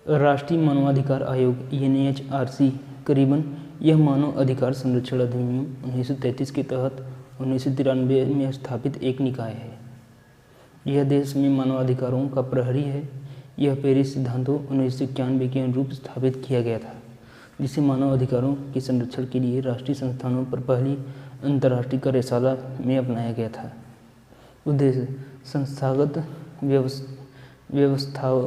राष्ट्रीय मानवाधिकार आयोग (NHRC) करीबन यह मानव अधिकार संरक्षण अधिनियम 1933 के तहत 1993 में स्थापित एक निकाय है। यह देश में मानवाधिकारों का प्रहरी है। यह पेरिस सिद्धांतों 1991 के अनुरूप स्थापित किया गया था, जिसे मानव अधिकारों के संरक्षण के लिए राष्ट्रीय संस्थानों पर पहली अंतर्राष्ट्रीय कार्यशाला में अपनाया गया था। उद्देश्य संस्थागत व्यवस्थाओं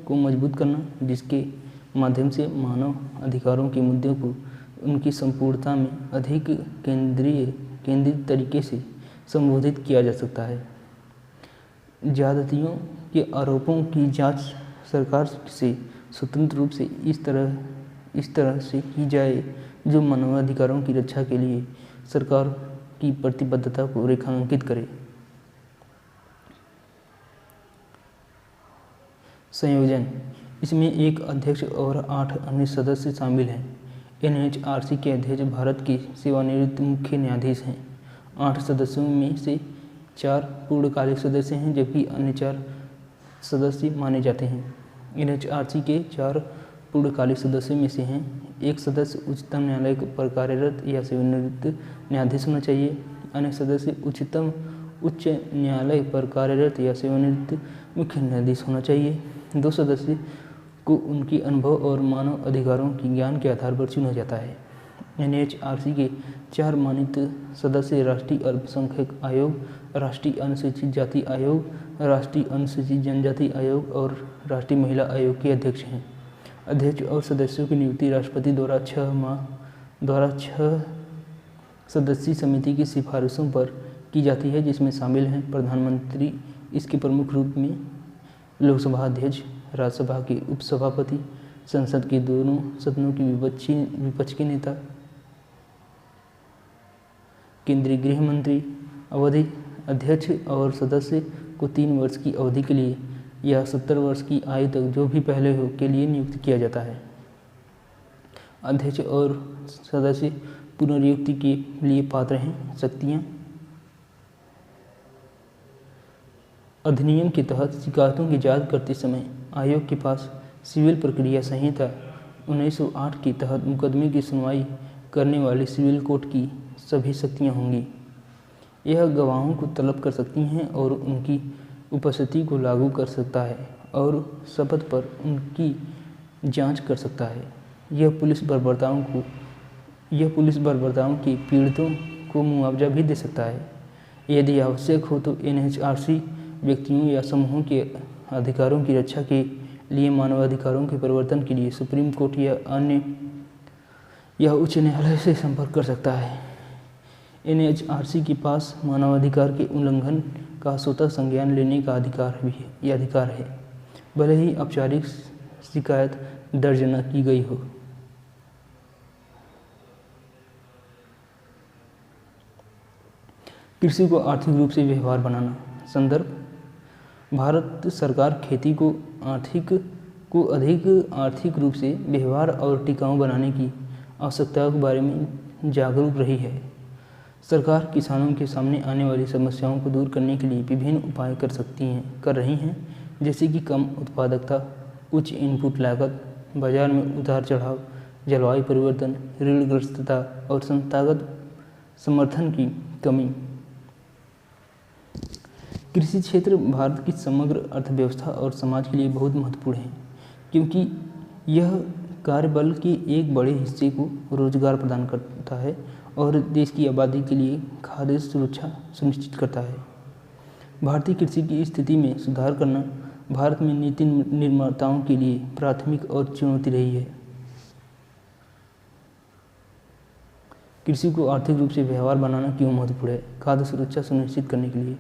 को मजबूत करना, जिसके माध्यम से मानव अधिकारों के मुद्दों को उनकी संपूर्णता में अधिक केंद्रित तरीके से संबोधित किया जा सकता है। ज्यादतियों के आरोपों की जांच सरकार से स्वतंत्र रूप से इस तरह से की जाए जो मानवाधिकारों की रक्षा के लिए सरकार की प्रतिबद्धता को रेखांकित करे। संयोजन: इसमें एक अध्यक्ष और 8 अन्य सदस्य शामिल हैं। NHRC के अध्यक्ष भारत के सेवानिवृत्त मुख्य न्यायाधीश हैं। 8 सदस्यों में से 4 पूर्णकालिक सदस्य हैं, जबकि अन्य 4 सदस्य माने जाते हैं। NHRC के 4 पूर्णकालिक सदस्यों में से हैं: एक सदस्य उच्चतम न्यायालय पर कार्यरत या सेवानिवृत्त न्यायाधीश होना चाहिए। अन्य सदस्य उच्च न्यायालय पर कार्यरत या सेवानिवृत्त मुख्य न्यायाधीश होना चाहिए। 2 सदस्य को उनके अनुभव और मानव अधिकारों के ज्ञान के आधार पर चुना जाता है। NHRC के 4 मानित सदस्य राष्ट्रीय अल्पसंख्यक आयोग, राष्ट्रीय अनुसूचित जाति आयोग, राष्ट्रीय अनुसूचित जनजाति आयोग और राष्ट्रीय महिला आयोग के अध्यक्ष हैं। अध्यक्ष और सदस्यों की नियुक्ति राष्ट्रपति द्वारा 6 सदस्यीय समिति की सिफारिशों पर की जाती है, जिसमें शामिल हैं प्रधानमंत्री, इसके प्रमुख रूप में लोकसभा अध्यक्ष, राज्यसभा के उपसभापति, संसद के दोनों सदनों के विपक्ष के नेता, केंद्रीय गृह मंत्री। अवधि: अध्यक्ष और सदस्य को 3 वर्ष की अवधि के लिए या 70 वर्ष की आयु तक, जो भी पहले हो, के लिए नियुक्त किया जाता है। अध्यक्ष और सदस्य पुनर्नियुक्ति के लिए पात्र हैं। शक्तियाँ: अधिनियम के तहत शिकायतों की जांच करते समय आयोग के पास सिविल प्रक्रिया संहिता 1908 के तहत मुकदमे की सुनवाई करने वाले सिविल कोर्ट की सभी शक्तियाँ होंगी। यह गवाहों को तलब कर सकती हैं और उनकी उपस्थिति को लागू कर सकता है और शपथ पर उनकी जांच कर सकता है। यह पुलिस बर्बरताओं के पीड़ितों को मुआवजा भी दे सकता है। यदि आवश्यक हो तो NHRC व्यक्तियों या समूहों के अधिकारों की रक्षा के लिए मानवाधिकारों के परिवर्तन के लिए सुप्रीम कोर्ट या उच्च न्यायालय से संपर्क कर सकता है। NHRC के पास मानवाधिकार के उल्लंघन का स्वतः संज्ञान लेने का अधिकार है, भले ही औपचारिक शिकायत दर्ज न की गई हो। कृषि को आर्थिक रूप से व्यवहार बनाना। संदर्भ: भारत सरकार खेती को अधिक आर्थिक रूप से व्यवहार और टिकाऊ बनाने की आवश्यकता के बारे में जागरूक रही है। सरकार किसानों के सामने आने वाली समस्याओं को दूर करने के लिए विभिन्न उपाय कर रही हैं, जैसे कि कम उत्पादकता, उच्च इनपुट लागत, बाजार में उतार चढ़ाव, जलवायु परिवर्तन, ऋणग्रस्तता और संस्थागत समर्थन की कमी। कृषि क्षेत्र भारत की समग्र अर्थव्यवस्था और समाज के लिए बहुत महत्वपूर्ण है, क्योंकि यह कार्यबल के एक बड़े हिस्से को रोजगार प्रदान करता है और देश की आबादी के लिए खाद्य सुरक्षा सुनिश्चित करता है। भारतीय कृषि की स्थिति में सुधार करना भारत में नीति निर्माताओं के लिए प्राथमिक और चुनौती रही है। कृषि को आर्थिक रूप से व्यवहार बनाना क्यों महत्वपूर्ण है? खाद्य सुरक्षा सुनिश्चित करने के लिए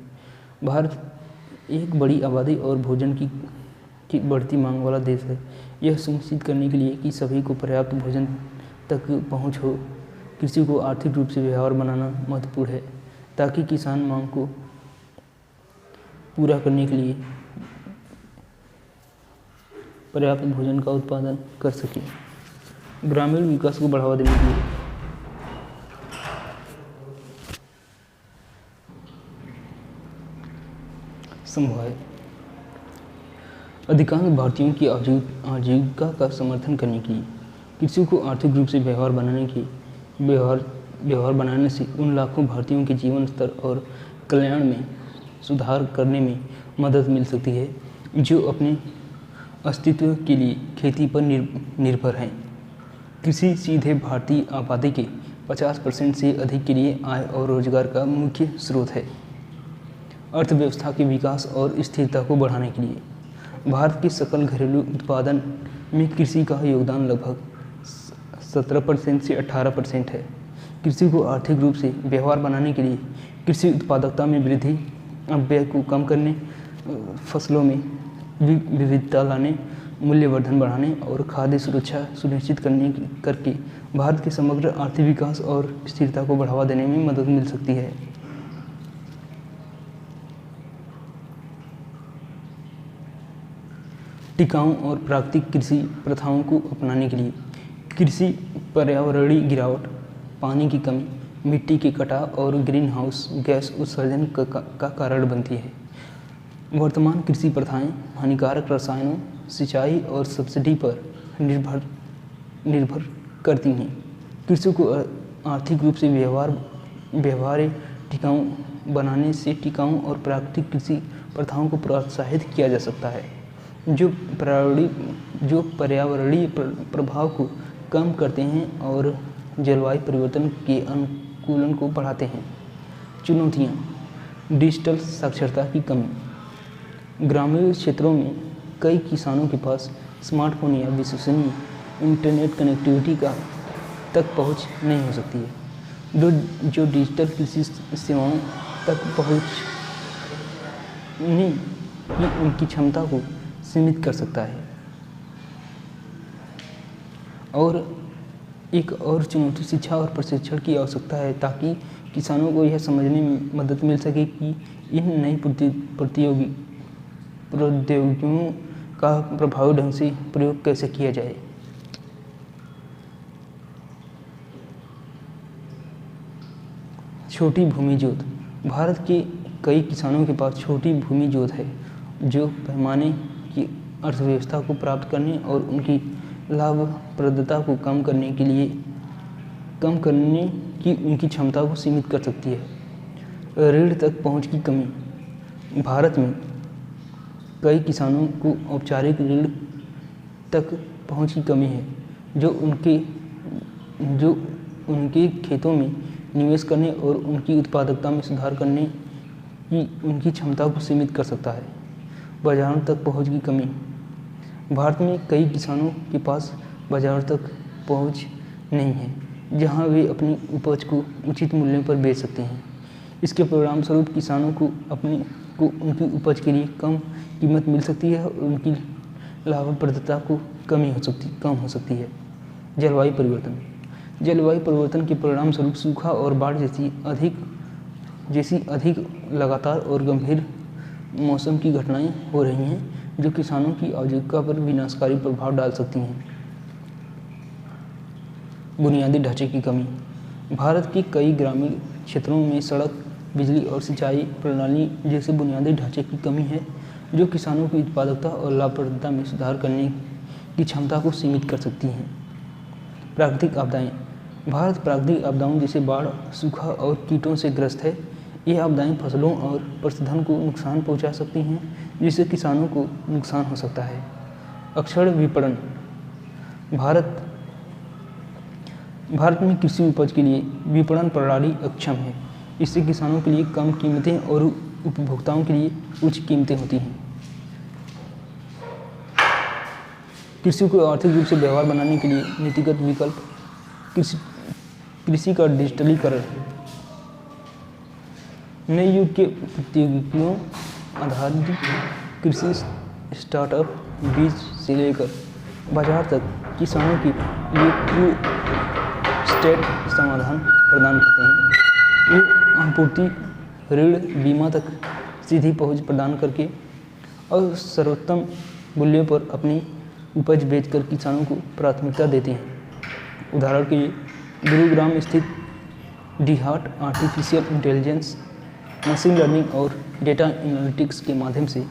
भारत एक बड़ी आबादी और भोजन की बढ़ती मांग वाला देश है। यह सुनिश्चित करने के लिए कि सभी को पर्याप्त भोजन तक पहुंच हो, कृषि को आर्थिक रूप से व्यवहार बनाना महत्वपूर्ण है, ताकि किसान मांग को पूरा करने के लिए पर्याप्त भोजन का उत्पादन कर सके। ग्रामीण विकास को बढ़ावा देने के लिए संभव है। अधिकांश भारतीयों की आजीविका का समर्थन करने के लिए कृषि को आर्थिक रूप से व्यवहार बनाने से उन लाखों भारतीयों के जीवन स्तर और कल्याण में सुधार करने में मदद मिल सकती है जो अपने अस्तित्व के लिए खेती पर निर्भर हैं। कृषि सीधे भारतीय आबादी के 50% से अधिक के लिए आय और रोजगार का मुख्य स्रोत है। अर्थव्यवस्था के विकास और स्थिरता को बढ़ाने के लिए भारत के सकल घरेलू उत्पादन में कृषि का योगदान लगभग 17% से 18% है। कृषि को आर्थिक रूप से व्यवहार बनाने के लिए कृषि उत्पादकता में वृद्धि, अपव्यय को कम करने, फसलों में विविधता लाने, मूल्यवर्धन बढ़ाने और खाद्य सुरक्षा सुनिश्चित करके भारत के समग्र आर्थिक विकास और स्थिरता को बढ़ावा देने में मदद मिल सकती है। टिकाऊ और प्राकृतिक कृषि प्रथाओं को अपनाने के लिए कृषि पर्यावरणीय गिरावट, पानी की कमी, मिट्टी के कटाव और ग्रीन हाउस गैस उत्सर्जन का कारण बनती है। वर्तमान कृषि प्रथाएं हानिकारक रसायनों, सिंचाई और सब्सिडी पर निर्भर करती हैं। कृषि को आर्थिक रूप से व्यवहार्य टिकाऊ बनाने से टिकाऊ और प्राकृतिक कृषि प्रथाओं को प्रोत्साहित किया जा सकता है जो पर्यावरणीय प्रभाव को कम करते हैं और जलवायु परिवर्तन के अनुकूलन को बढ़ाते हैं। चुनौतियाँ: डिजिटल साक्षरता की कमी। ग्रामीण क्षेत्रों में कई किसानों के पास स्मार्टफोन या विश्वसनीय इंटरनेट कनेक्टिविटी तक पहुँच नहीं हो सकती है, जो डिजिटल कृषि सेवाओं तक पहुँचने की उनकी क्षमता को सीमित कर सकता है। और एक और चुनौती शिक्षा और प्रशिक्षण की आवश्यकता है ताकि किसानों को यह समझने में मदद मिल सके कि इन नई प्रौद्योगिकियों का प्रभावी ढंग से प्रयोग कैसे किया जाए। छोटी भूमि जोत। भारत के कई किसानों के पास छोटी भूमि जोत है जो पैमाने की अर्थव्यवस्था को प्राप्त करने और उनकी लाभप्रदता को कम करने की उनकी क्षमता को सीमित कर सकती है। ऋण तक पहुंच की कमी। भारत में कई किसानों को औपचारिक ऋण तक पहुंच की कमी है जो उनके खेतों में निवेश करने और उनकी उत्पादकता में सुधार करने की उनकी क्षमता को सीमित कर सकता है। बाजारों तक पहुंच की कमी। भारत में कई किसानों के पास बाजार तक पहुंच नहीं है जहां वे अपनी उपज को उचित मूल्य पर बेच सकते हैं। इसके परिणामस्वरूप किसानों को उनकी उपज के लिए कम कीमत मिल सकती है और उनकी लाभप्रदता को कम हो सकती है। जलवायु परिवर्तन के परिणामस्वरूप सूखा और बाढ़ जैसी अधिक लगातार और गंभीर मौसम की घटनाएं हो रही हैं जो किसानों की आजीविका पर विनाशकारी प्रभाव डाल सकती हैं। बुनियादी ढांचे की कमी। भारत के कई ग्रामीण क्षेत्रों में सड़क, बिजली और सिंचाई प्रणाली जैसे बुनियादी ढांचे की कमी है जो किसानों की उत्पादकता और लाभप्रदता में सुधार करने की क्षमता को सीमित कर सकती हैं। प्राकृतिक आपदाएं। भारत प्राकृतिक आपदाओं जैसे बाढ़, सूखा और कीटों से ग्रस्त है। ये आपदाएं फसलों और पशुधन को नुकसान पहुंचा सकती हैं जिससे किसानों को नुकसान हो सकता है। अक्षण विपणन। भारत में कृषि उपज के लिए विपणन प्रणाली अक्षम है। इससे किसानों के लिए कम कीमतें और उपभोक्ताओं के लिए उच्च कीमतें होती हैं। कृषि को आर्थिक रूप से व्यवहार बनाने के लिए नीतिगत विकल्प। कृषि का डिजिटलीकरण। नए युग के प्रौद्योगिकियों आधारित कृषि स्टार्टअप बीज से लेकर बाजार तक किसानों के लिए ट्रू स्टेट समाधान प्रदान करते हैं। ये आपूर्ति, ऋण, बीमा तक सीधी पहुंच प्रदान करके और सर्वोत्तम मूल्यों पर अपनी उपज बेचकर किसानों को प्राथमिकता देते हैं। उदाहरण के लिए गुरुग्राम स्थित D-heart artificial intelligence, machine learning और डेटा एनालिटिक्स के माध्यम से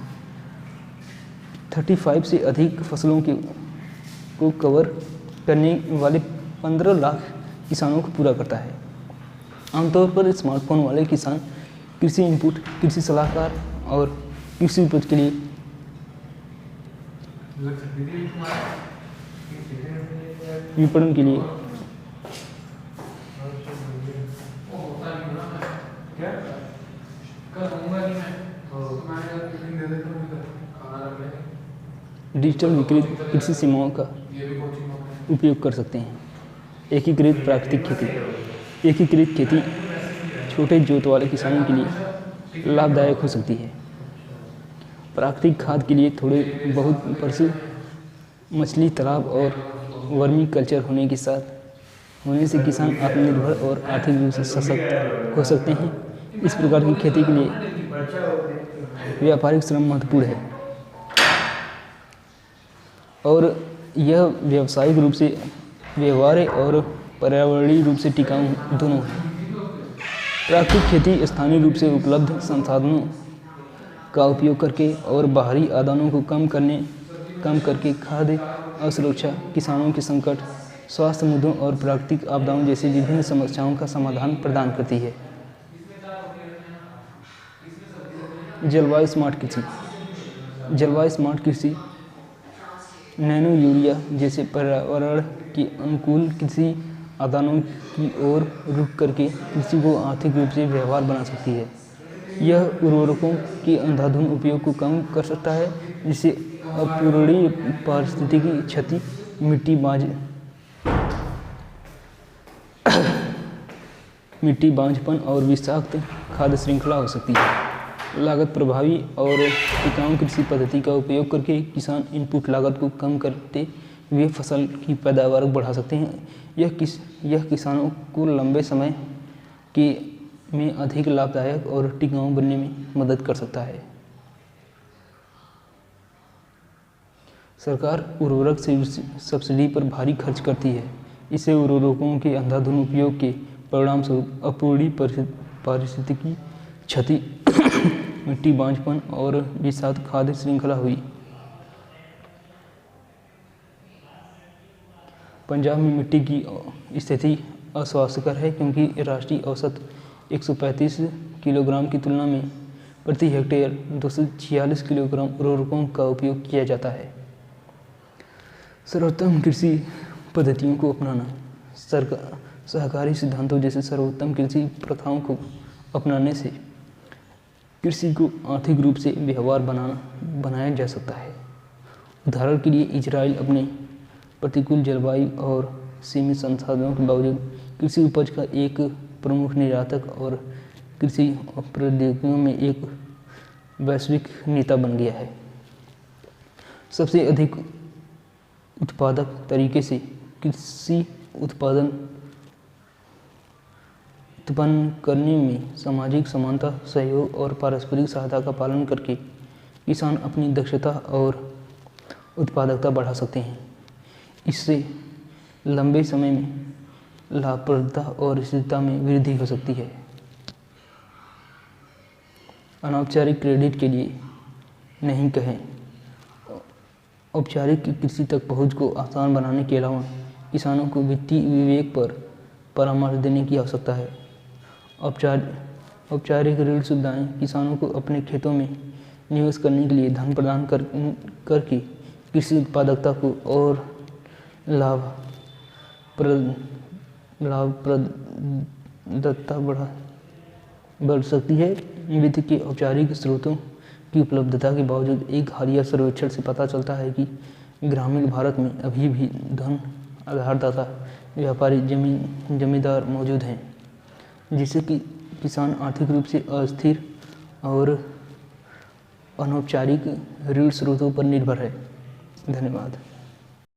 35 से अधिक फसलों को कवर करने वाले 15 लाख किसानों को पूरा करता है। आमतौर पर स्मार्टफोन वाले किसान कृषि इनपुट, कृषि सलाहकार और कृषि उपज के लिए विपणन के लिए डिजिटल विकृत कृषि सीमाओं का उपयोग कर सकते हैं। एकीकृत प्राकृतिक खेती। एकीकृत खेती छोटे जोत वाले किसानों के लिए लाभदायक हो सकती है। प्राकृतिक खाद के लिए थोड़े बहुत पशु, मछली तालाब और वर्मी कल्चर होने से किसान आत्मनिर्भर और आर्थिक रूप से सशक्त हो सकते हैं। इस प्रकार की खेती के लिए व्यापारिक श्रम महत्वपूर्ण है और यह व्यावसायिक रूप से व्यवहार्य और पर्यावरणीय रूप से टिकाऊ दोनों है। प्राकृतिक खेती स्थानीय रूप से उपलब्ध संसाधनों का उपयोग करके और बाहरी आदानों को कम करके खाद्य असुरक्षा, किसानों के संकट, स्वास्थ्य मुद्दों और प्राकृतिक आपदाओं जैसी विभिन्न समस्याओं का समाधान प्रदान करती है। जलवायु स्मार्ट कृषि। जलवायु स्मार्ट कृषि नैनो यूरिया जैसे पर्यावरण के अनुकूल कृषि आदानों की ओर रुख करके कृषि को आर्थिक रूप से व्यवहार बना सकती है। यह उर्वरकों के अंधाधुंध उपयोग को कम कर सकता है, जिससे अपूरणीय पारिस्थितिकी क्षति, मिट्टी बांझपन और विषाक्त खाद्य श्रृंखला हो सकती है। लागत प्रभावी और टिकाऊ कृषि पद्धति का उपयोग करके किसान इनपुट लागत को कम करते हुए फसल की पैदावार बढ़ा सकते हैं। यह किसानों को लंबे समय में अधिक लाभदायक और टिकाऊ बनने में मदद कर सकता है। सरकार उर्वरक सब्सिडी पर भारी खर्च करती है। इससे उर्वरकों के अंधाधुंध उपयोग के परिणामस्वरूप अपूरणीय पारिस्थितिकी क्षति, मिट्टी बांझपन और विषाक्त खाद्य श्रृंखला हुई। पंजाब में मिट्टी की स्थिति अस्वास्थ्यकर है क्योंकि राष्ट्रीय औसत 135 किलोग्राम की तुलना में प्रति हेक्टेयर 246 किलोग्राम उर्वरकों का उपयोग किया जाता है। सर्वोत्तम कृषि पद्धतियों को अपनाना। सहकारी सिद्धांतों जैसे सर्वोत्तम कृषि प्रथाओं को अपनाने से कृषि को आर्थिक रूप से व्यवहार बनाया जा सकता है। उदाहरण के लिए इजराइल अपने प्रतिकूल जलवायु और सीमित संसाधनों के बावजूद कृषि उपज का एक प्रमुख निर्यातक और कृषि प्रौद्योगिकियों में एक वैश्विक नेता बन गया है। सबसे अधिक उत्पादक तरीके से कृषि उत्पादन उत्पन्न करने में सामाजिक समानता, सहयोग और पारस्परिक सहायता का पालन करके किसान अपनी दक्षता और उत्पादकता बढ़ा सकते हैं। इससे लंबे समय में लाभप्रदता और स्थिरता में वृद्धि हो सकती है। अनौपचारिक क्रेडिट के लिए नहीं कहें। औपचारिक कृषि तक पहुंच को आसान बनाने के अलावा किसानों को वित्तीय विवेक पर परामर्श देने की आवश्यकता है। औपचारिक ऋण सुविधाएं किसानों को अपने खेतों में निवेश करने के लिए धन प्रदान करके कृषि उत्पादकता को और लाभप्रदता बढ़ सकती है। वित्त के औपचारिक स्रोतों की उपलब्धता के बावजूद एक हालिया सर्वेक्षण से पता चलता है कि ग्रामीण भारत में अभी भी धन आधारदाता व्यापारी जमींदार मौजूद हैं, जिससे कि किसान आर्थिक रूप से अस्थिर और अनौपचारिक ऋण स्रोतों पर निर्भर है। धन्यवाद।